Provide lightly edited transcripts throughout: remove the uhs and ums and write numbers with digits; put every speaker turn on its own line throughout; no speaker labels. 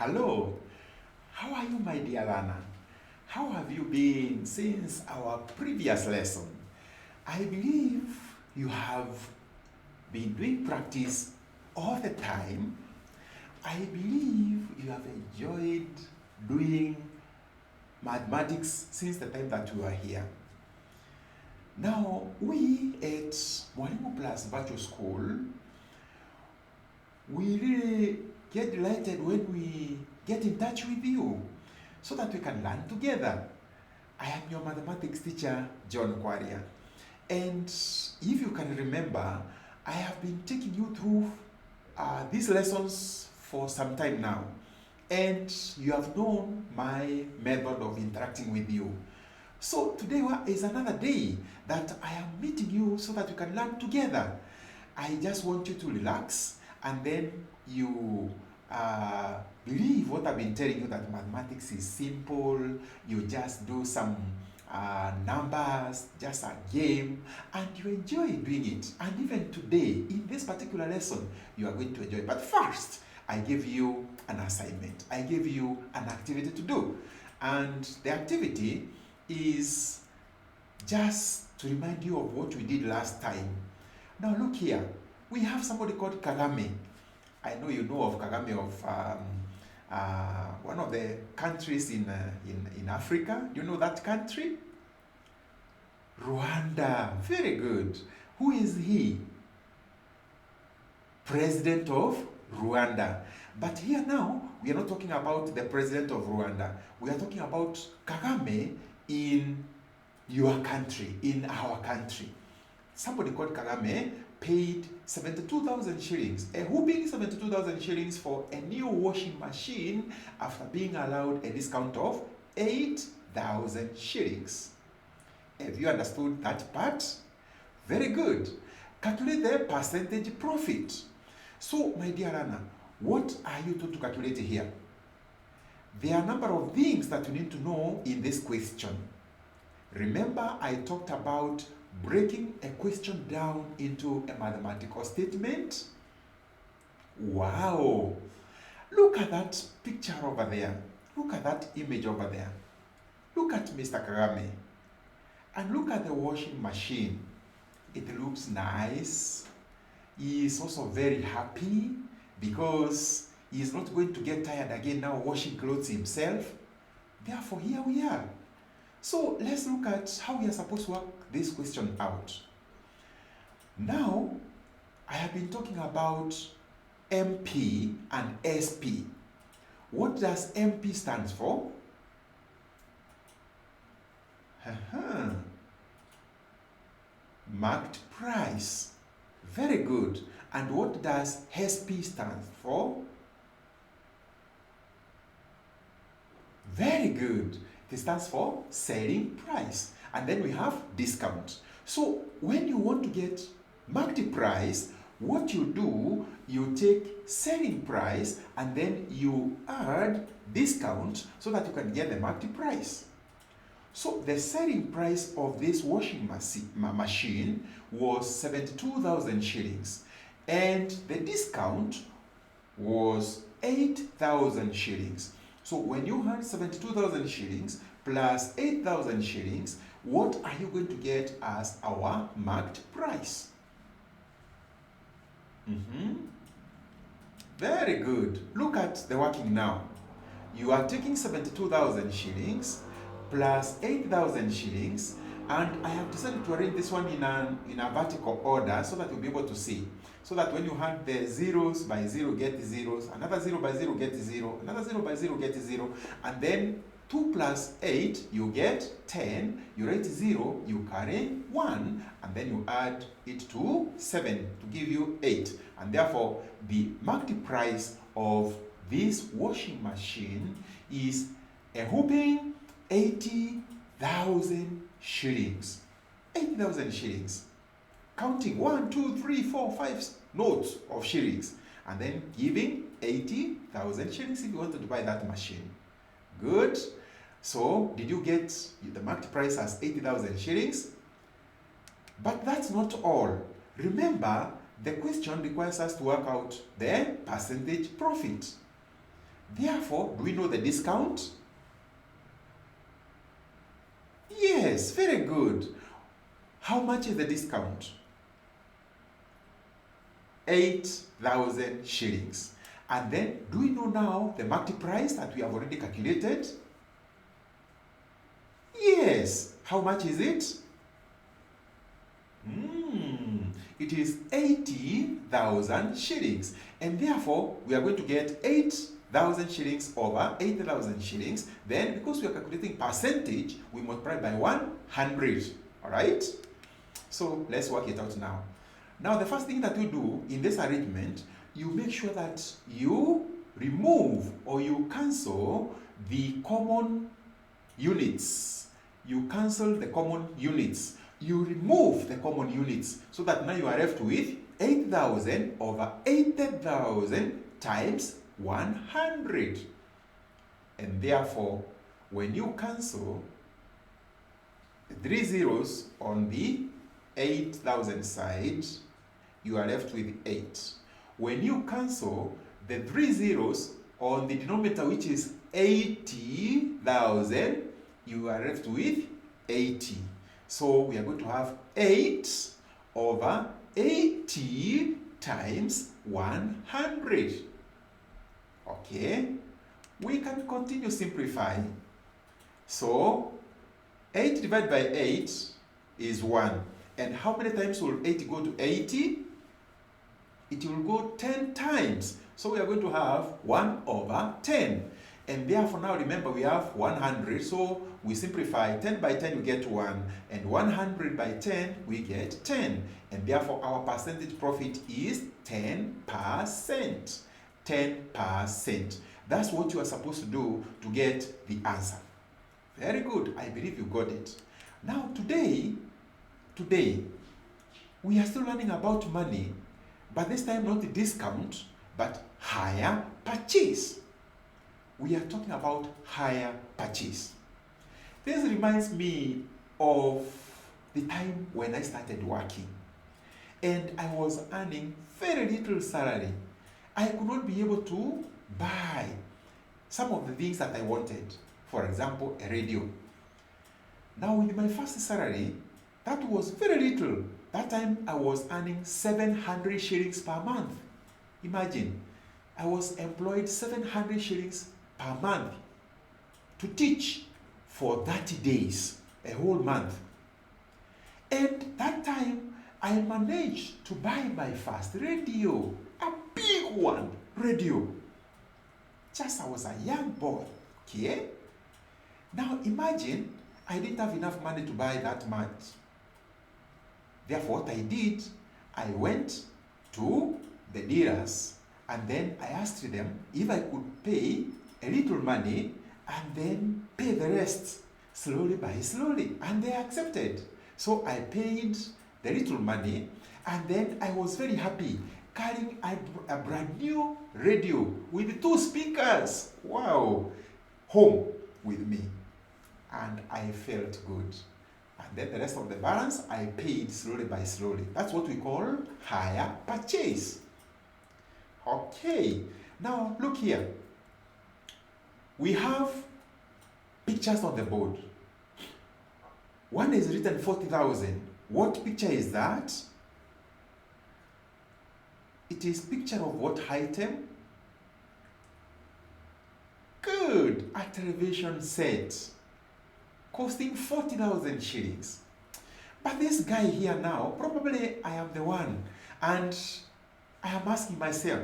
Hello, how are you, my dear learner? How have you been since our previous lesson? I believe you have been doing practice all the time. I believe you have enjoyed doing mathematics since the time that you are here. Now, we at MwalimuPLUS Virtual School, we really get delighted when we get in touch with you so that we can learn together. I am your mathematics teacher, John Kwaria. And if you can remember, I have been taking you through these lessons for some time now. And you have known my method of interacting with you. So today is another day that I am meeting you so that we can learn together. I just want you to relax and then you believe what I've been telling you, that mathematics is simple. You just do some numbers, just a game, and you enjoy doing it. And even today, in this particular lesson, you are going to enjoy it. But first, I give you an assignment. I give you an activity to do. And the activity is just to remind you of what we did last time. Now look here. We have somebody called Kagame. I know you know of Kagame, of one of the countries in Africa. Do you know that country? Rwanda. Very good. Who is he? President of Rwanda. But here now, we are not talking about the president of Rwanda. We are talking about Kagame in your country, in our country. Somebody called Kagame paid 72,000 shillings, a whooping 72,000 shillings for a new washing machine after being allowed a discount of 8,000 shillings. Have you understood that part? Very good. Calculate the percentage profit. So, my dear Anna, what are you told to calculate here? There are a number of things that you need to know in this question. Remember, I talked about breaking a question down into a mathematical statement. Wow! Look at that picture over there. Look at that image over there. Look at Mr. Kagame. And look at the washing machine. It looks nice. He is also very happy because he is not going to get tired again now washing clothes himself. Therefore, here we are. So let's look at how we are supposed to work this question out. Now, I have been talking about MP and SP. What does MP stand for? Marked price. Very good. And what does SP stand for? Very good. It stands for selling price. And then we have discount. So when you want to get marked price, what you do, you take selling price and then you add discount so that you can get the marked price. So the selling price of this washing machine was 72,000 shillings. And the discount was 8,000 shillings. So when you had 72,000 shillings plus 8,000 shillings, what are you going to get as our marked price? Very good. Look at the working now. You are taking 72,000 shillings plus 8,000 shillings, and I have decided to arrange this one in a vertical order so that you'll be able to see. So that when you had the zeros by zero get zeros, another 0 by 0 get 0, another 0 by 0 get 0, and then 2 plus 8, you get 10, you write 0, you carry 1, and then you add it to 7 to give you 8. And therefore, the marked price of this washing machine is a whooping 80,000 shillings. 80,000 shillings. Counting 1, 2, 3, 4, 5 notes of shillings. And then giving 80,000 shillings if you wanted to buy that machine. Good. So, did you get the marked price as 80,000 shillings? But that's not all. Remember, the question requires us to work out the percentage profit. Therefore, do we know the discount? Yes, very good. How much is the discount? 8,000 shillings. And then, do we know now the market price that we have already calculated? Yes. How much is it? It is 80,000 shillings. And therefore, we are going to get 8,000 shillings over 8,000 shillings. Then, because we are calculating percentage, we multiply by 100. All right? So, let's work it out now. Now, the first thing that you do in this arrangement, you make sure that you remove or you cancel the common units. You cancel the common units. You remove the common units so that now you are left with 8,000 over 80,000 times 100. And therefore, when you cancel the 3 zeros on the 8,000 side, you are left with 8. When you cancel the 3 zeros on the denominator, which is 80,000, you are left with 80. So we are going to have 8 over 80 times 100. Okay? We can continue simplifying. So 8 divided by 8 is 1. And how many times will 8 go to 80? It will go 10 times. So we are going to have 1 over 10. And therefore now remember we have 100. So we simplify 10 by 10 we get 1. And 100 by 10 we get 10. And therefore our percentage profit is 10%. 10%. That's what you are supposed to do to get the answer. Very good. I believe you got it. Now today, we are still learning about money, but this time not the discount, but hire purchase. We are talking about hire purchase. This reminds me of the time when I started working and I was earning very little salary. I could not be able to buy some of the things that I wanted. For example, a radio. Now with my first salary, that was very little. That time I was earning 700 shillings per month. Imagine, I was employed 700 shillings per month to teach for 30 days, a whole month. And that time, I managed to buy my first radio, a big one, radio. Just I was a young boy, okay? Now imagine, I didn't have enough money to buy that much. Therefore, what I did, I went to the dealers and then I asked them if I could pay a little money and then pay the rest slowly by slowly. And they accepted. So I paid the little money and then I was very happy carrying a brand new radio with 2 speakers. Wow! Home with me. And I felt good. And then the rest of the balance, I paid slowly by slowly. That's what we call hire purchase. Okay, now look here. We have pictures on the board. One is written 40,000. What picture is that? It is picture of what item? Good, a television set. Costing 40,000 shillings. But this guy here now, probably I am the one. And I am asking myself,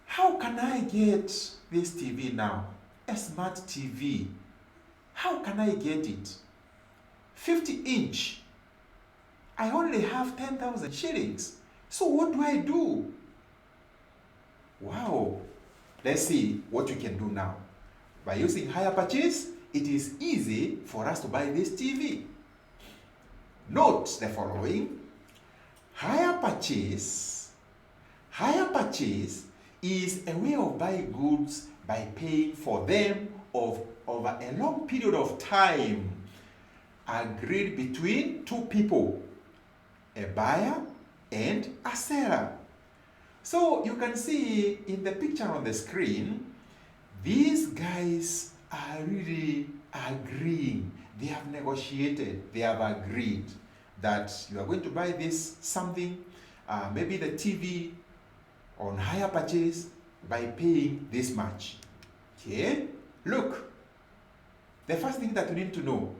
how can I get this TV now? A smart TV. How can I get it? 50-inch. I only have 10,000 shillings. So what do I do? Wow. Let's see what we can do now. By using hire purchase, it is easy for us to buy this TV. Note the following. Hire purchase is a way of buying goods by paying for them over a long period of time, agreed between 2 people, a buyer and a seller. So you can see in the picture on the screen, These guys are really agreeing. They have negotiated, they have agreed that you are going to buy this something, maybe the TV on hire purchase by paying this much. Okay? Look, the first thing that you need to know,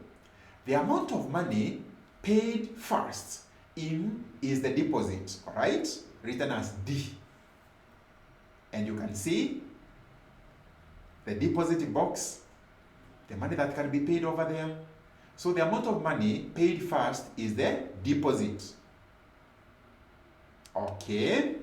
the amount of money paid first is the deposit, all right? Written as D. And you can see the deposit box, the money that can be paid over there. So the amount of money paid first is the deposit. Okay.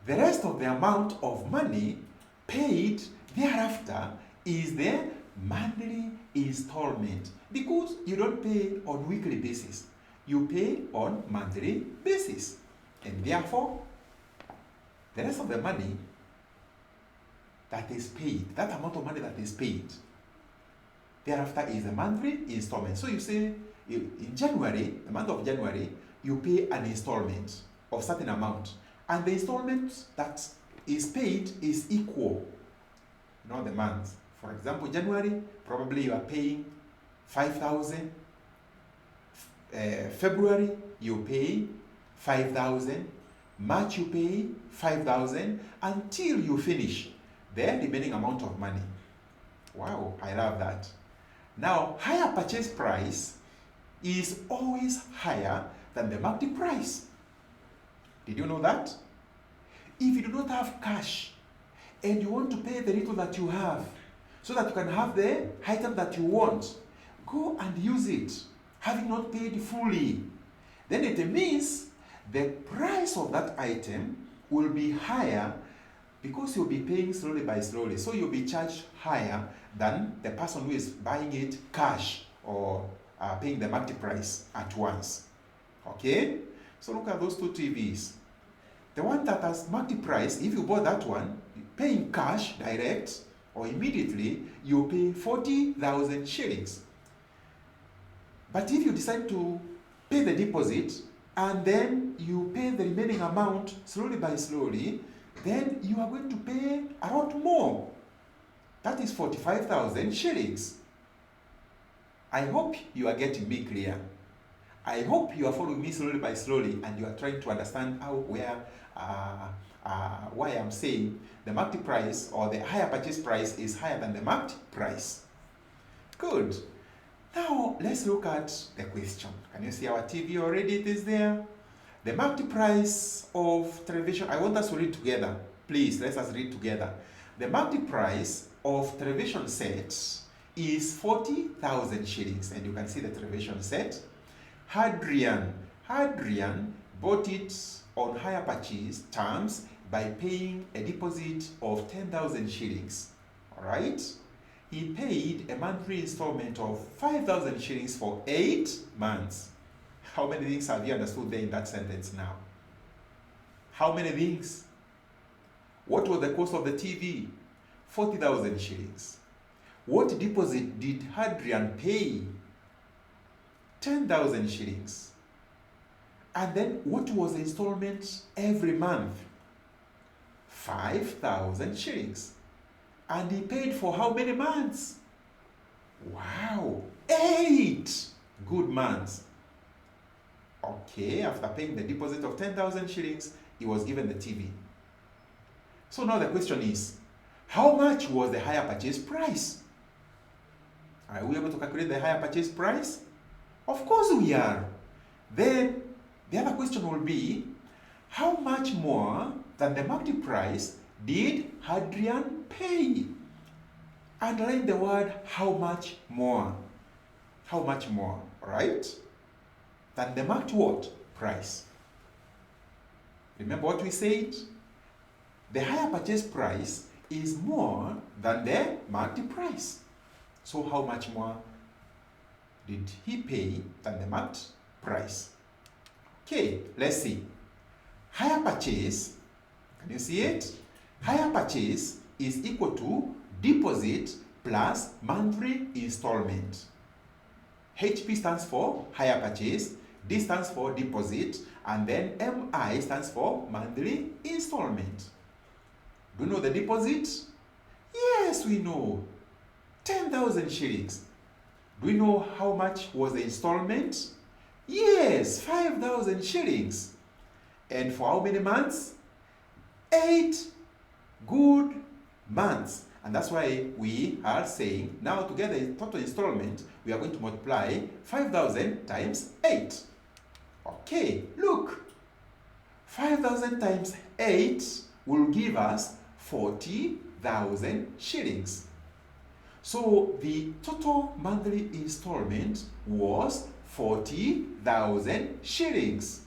The rest of the amount of money paid thereafter is the monthly installment, because you don't pay on weekly basis, you pay on monthly basis, and therefore the rest of the money that is paid, that amount of money that is paid thereafter is the monthly installment. So you say in January, the month of January, you pay an installment of certain amount, and the installment that is paid is equal, the months. For example, January, probably you are paying 5,000. February, you pay 5,000. March, you pay 5,000 until you finish the remaining amount of money. Wow, I love that. Now, higher purchase price is always higher than the market price. Did you know that? If you do not have cash and you want to pay the little that you have so that you can have the item that you want, go and use it, having not paid fully. Then it means the price of that item will be higher because you'll be paying slowly by slowly. So you'll be charged higher than the person who is buying it cash or paying the market price at once. Okay? So look at those two TVs. The one that has market price, if you bought that one, paying cash direct or immediately, you pay 40,000 shillings. But if you decide to pay the deposit and then you pay the remaining amount slowly by slowly, then you are going to pay a lot more. That is 45,000 shillings. I hope you are getting me clear. I hope you are following me slowly by slowly and you are trying to understand why I'm saying the market price or the higher purchase price is higher than the market price. Good. Now let's look at the question. Can you see our TV already? It is there. The market price of television, I want us to read together. Please, let us read together. The market price of television sets is 40,000 shillings, and you can see the television set. Hadrian bought it on hire purchase terms by paying a deposit of 10,000 shillings. All right? He paid a monthly installment of 5,000 shillings for 8 months. How many things have you understood there in that sentence now? How many things? What was the cost of the TV? 40,000 shillings. What deposit did Hadrian pay? 10,000 shillings. And then what was the installment every month? 5,000 shillings. And he paid for how many months? Wow, 8 good months. Okay, after paying the deposit of 10,000 shillings, he was given the TV. So now the question is, how much was the higher purchase price? Are we able to calculate the higher purchase price? Of course we are. Then the other question will be, how much more than the market price did Hadrian pay? Underline the word how much more. How much more, right? Than the marked what? Price. Remember what we said? The higher purchase price is more than the marked price. So how much more did he pay than the marked price? Okay, let's see. Higher purchase, can you see it? Higher purchase is equal to deposit plus monthly installment. HP stands for higher purchase, D stands for deposit, and then MI stands for monthly installment. Do you know the deposit? Yes, we know. 10,000 shillings. Do you know how much was the installment? Yes, 5,000 shillings. And for how many months? 8 good months. And that's why we are saying now to get the total installment, we are going to multiply 5,000 times 8. Okay, look. 5,000 times 8 will give us 40,000 shillings. So the total monthly installment was 40,000 shillings.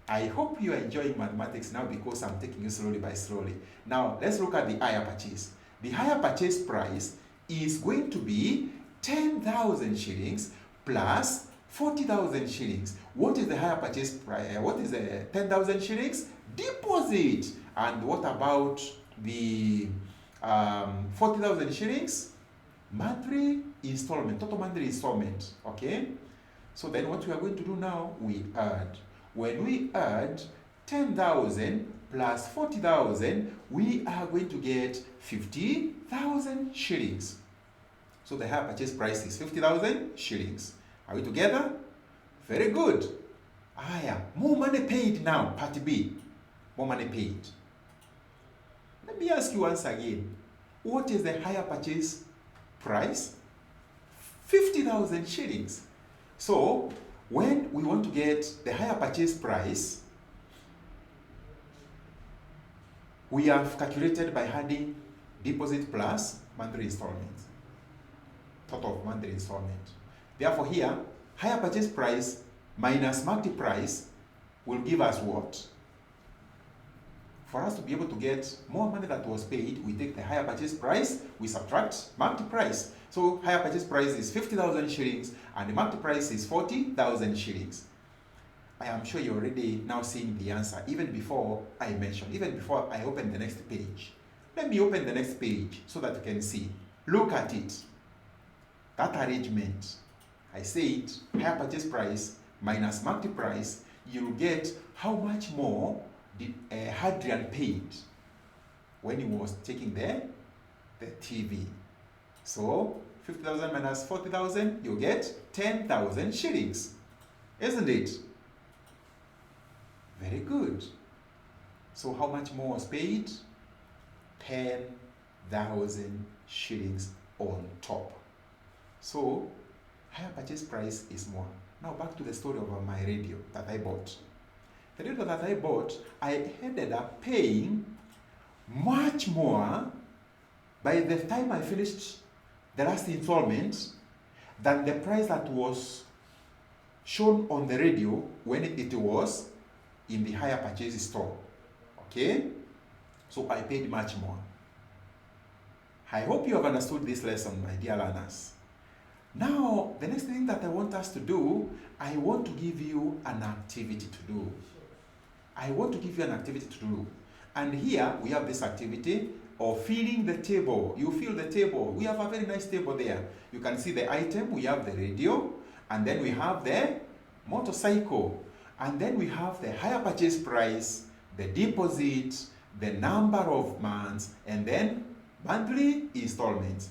I hope you are enjoying mathematics now because I'm taking you slowly by slowly. Now, let's look at the hire purchase. The hire purchase price is going to be 10,000 shillings plus 40,000 shillings. What is the hire purchase price? What is the 10,000 shillings? Deposit. And what about the 40,000 shillings? Monthly installment, total monthly installment. Okay? So then what we are going to do now, we add. When we add 10,000 plus 40,000, we are going to get 50,000 shillings. So the hire purchase price is 50,000 shillings. Are we together? Very good. More money paid now, part B. More money paid. Let me ask you once again. What is the hire purchase price? 50,000 shillings. So, when we want to get the hire purchase price, we have calculated by adding deposit plus monthly installment. Total of monthly installment. Therefore here, hire purchase price minus market price will give us what? For us to be able to get more money that was paid, we take the hire purchase price, we subtract market price. So hire purchase price is 50,000 shillings and the market price is 40,000 shillings. I am sure you're already now seeing the answer, even before I mentioned, even before I open the next page. Let me open the next page so that you can see. Look at it. That arrangement. I said hire purchase price minus market price, you'll get how much more did Hadrian paid when he was taking the TV. So 50,000 minus 40,000, you get 10,000 shillings. Isn't it? Very good. So how much more was paid? 10,000 shillings on top. So hire purchase price is more. Now back to the story of my radio that I bought. The radio that I bought, I ended up paying much more by the time I finished the last installment than the price that was shown on the radio when it was in the hire purchase store. Okay? So I paid much more. I hope you have understood this lesson, my dear learners. Now, the next thing that I want us to do, I want to give you an activity to do. I want to give you an activity to do. And here we have this activity of filling the table. You fill the table. We have a very nice table there. You can see the item. We have the radio. And then we have the motorcycle. And then we have the hire purchase price, the deposit, the number of months, and then monthly installments.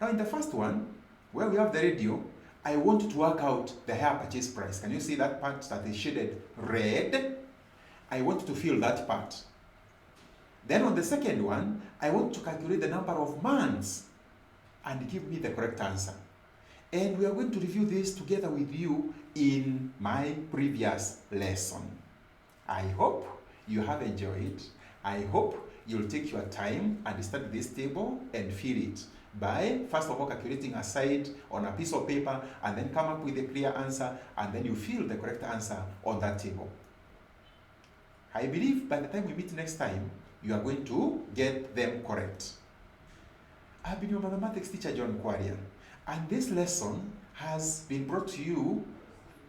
Now in the first one, where we have the radio, I want you to work out the hire purchase price. Can you see that part that is shaded red? I want you to fill that part. Then on the second one, I want to calculate the number of months and give me the correct answer. And we are going to review this together with you in my previous lesson. I hope you have enjoyed. I hope you'll take your time and study this table and fill it by first of all calculating a side on a piece of paper and then come up with a clear answer and then you fill the correct answer on that table. I believe by the time we meet next time, you are going to get them correct. I've been your mathematics teacher, John Quaria, and this lesson has been brought to you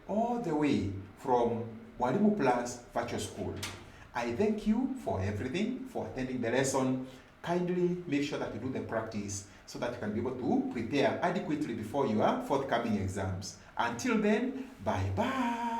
all the way from MwalimuPLUS Virtual School. I thank you for everything, for attending the lesson. Kindly make sure that you do the practice so that you can be able to prepare adequately before your forthcoming exams. Until then, bye-bye.